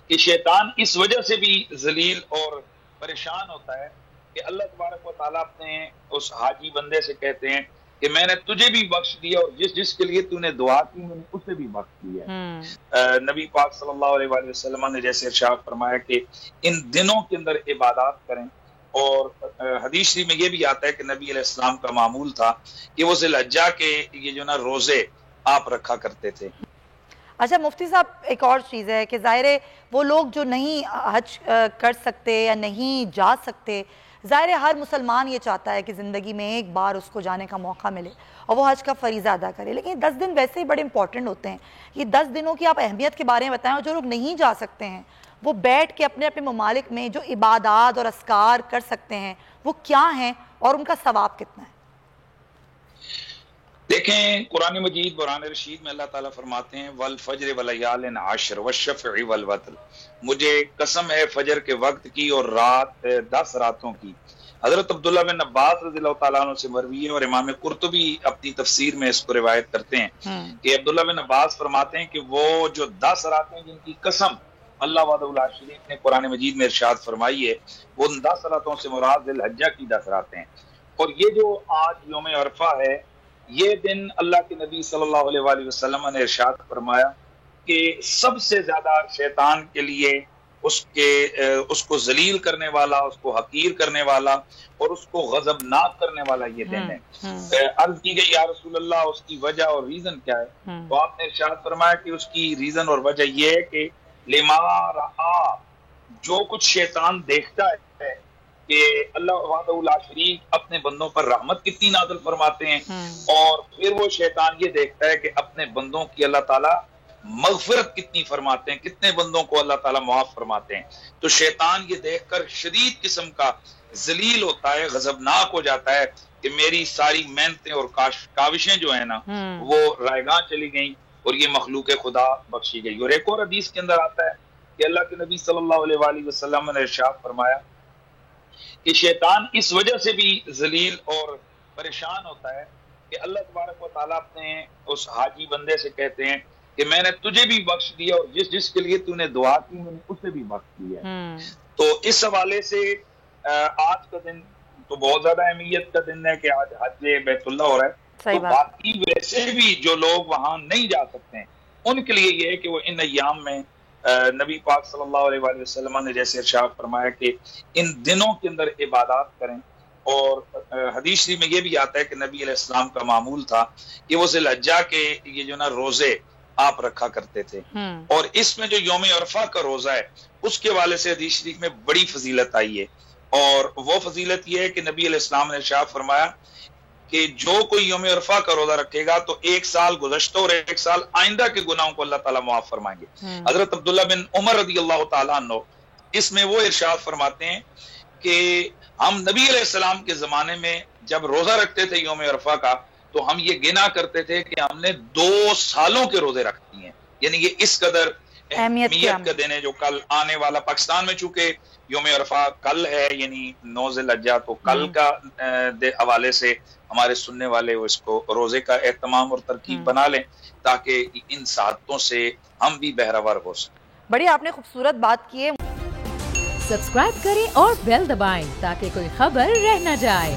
کہ شیطان اس وجہ سے بھی ذلیل اور پریشان ہوتا ہے کہ اللہ تبارک و تعالیٰ اپنے اس حاجی بندے سے کہتے ہیں کہ میں نے تجھے بھی بخش دیا اور جس کے لیے تو نے دعا کی میں نے اسے بھی بخش دیا ہے۔ نبی پاک صلی اللہ علیہ وآلہ وسلم نے جیسے ارشاد فرمایا کہ ان دنوں کے اندر عبادات کریں، اور حدیث شریف میں یہ بھی آتا ہے کہ نبی علیہ السلام کا معمول تھا کہ وہ ذی الحجہ کے یہ جو نا روزے آپ رکھا کرتے تھے۔ اچھا مفتی صاحب، ایک اور چیز ہے کہ ظاہر ہے وہ لوگ جو نہیں حج کر سکتے یا نہیں جا سکتے، ظاہر ہے ہر مسلمان یہ چاہتا ہے کہ زندگی میں ایک بار اس کو جانے کا موقع ملے اور وہ حج کا فریضہ ادا کرے، لیکن 10 دن ویسے ہی بڑے امپورٹنٹ ہوتے ہیں۔ یہ 10 دنوں کی آپ اہمیت کے بارے میں بتائیں، اور جو لوگ نہیں جا سکتے ہیں وہ بیٹھ کے اپنے اپنے ممالک میں جو عبادات اور اذکار کر سکتے ہیں وہ کیا ہیں اور ان کا ثواب کتنا ہے؟ دیکھیں قرآن مجید قرآن رشید میں اللہ تعالیٰ فرماتے ہیں والفجر ولیال عشر والشفع والوتر، مجھے قسم ہے فجر کے وقت کی اور 10 راتوں کی۔ حضرت عبداللہ بن عباس رضی اللہ تعالیٰ عنہ سے مروی ہے، اور امام قرطبی اپنی تفسیر میں اس کو روایت کرتے ہیں کہ عبداللہ بن عباس فرماتے ہیں کہ وہ جو 10 راتیں جن کی قسم اللہ وحدہ لا شریک نے قرآن مجید میں ارشاد فرمائی ہے، وہ 10 راتوں سے مراد ذی الحجہ کی 10 راتیں ہیں۔ اور یہ جو آج یوم عرفہ ہے، یہ دن اللہ کے نبی صلی اللہ علیہ وآلہ وسلم نے ارشاد فرمایا کہ سب سے زیادہ شیطان کے لیے اس کو ذلیل کرنے والا، اس کو حقیر کرنے والا اور اس کو غضبناک کرنے والا یہ دن ہے۔ عرض کی گئی یا رسول اللہ اس کی وجہ اور ریزن کیا ہے؟ تو آپ نے ارشاد فرمایا کہ اس کی ریزن اور وجہ یہ ہے کہ لما رعا، جو کچھ شیطان دیکھتا ہے کہ اللہ وحدہ لا شریک اپنے بندوں پر رحمت کتنی نازل فرماتے ہیں، اور پھر وہ شیطان یہ دیکھتا ہے کہ اپنے بندوں کی اللہ تعالیٰ مغفرت کتنی فرماتے ہیں، کتنے بندوں کو اللہ تعالیٰ معاف فرماتے ہیں، تو شیطان یہ دیکھ کر شدید قسم کا ذلیل ہوتا ہے، غضبناک ہو جاتا ہے کہ میری ساری محنتیں اور کاوشیں جو ہیں نا وہ رائگاں چلی گئیں اور یہ مخلوق خدا بخشی گئی۔ اور ایک اور حدیث کے اندر آتا ہے کہ اللہ کے نبی صلی اللہ علیہ وآلہ وسلم نے ارشاد فرمایا کہ شیطان اس وجہ سے بھی ذلیل اور پریشان ہوتا ہے کہ اللہ تبارک و تعالیٰ اپنے اس حاجی بندے سے کہتے ہیں کہ میں نے تجھے بھی بخش دیا اور جس کے لیے تو نے دعا کی میں نے اسے بھی بخش دیا ہے۔ تو اس حوالے سے آج کا دن تو بہت زیادہ اہمیت کا دن ہے کہ آج حج بیت اللہ ہو رہا ہے، تو باقی ویسے بھی جو لوگ وہاں نہیں جا سکتے ہیں ان کے لیے یہ ہے کہ وہ ان ایام میں نبی پاک صلی اللہ علیہ وآلہ وسلم نے جیسے ارشاد فرمایا کہ ان دنوں کے اندر عبادات کریں، اور حدیث شریف میں یہ بھی آتا ہے کہ نبی علیہ السلام کا معمول تھا کہ وہ ذی الحجہ کے یہ جو نا روزے آپ رکھا کرتے تھے، اور اس میں جو یوم عرفہ کا روزہ ہے اس کے والے سے حدیث شریف میں بڑی فضیلت آئی ہے، اور وہ فضیلت یہ ہے کہ نبی علیہ السلام نے ارشاد فرمایا کہ جو کوئی یوم عرفہ کا روزہ رکھے گا تو 1 سال گزشتہ اور 1 سال آئندہ کے گناہوں کو اللہ تعالیٰ معاف فرمائیں گے۔ حضرت عبداللہ بن عمر رضی اللہ تعالیٰ عنہ اس میں وہ ارشاد فرماتے ہیں کہ ہم نبی علیہ السلام کے زمانے میں جب روزہ رکھتے تھے یوم عرفہ کا تو ہم یہ گنا کرتے تھے کہ ہم نے 2 سالوں کے روزے رکھ دیے ہیں، یعنی یہ اس قدر اہمیت کا دن ہے۔ جو کل آنے والا پاکستان میں چونکہ یوم عرفہ کل ہے یعنی 9 ذی الحجہ، تو کل کا حوالے سے ہمارے سننے والے وہ اس کو روزے کا اہتمام اور ترکیب بنا لیں تاکہ ان سعادتوں سے ہم بھی بہرور ہو سکیں۔ بڑی آپ نے خوبصورت بات کی ہے۔ سبسکرائب کریں اور بیل دبائیں تاکہ کوئی خبر رہ نہ جائے۔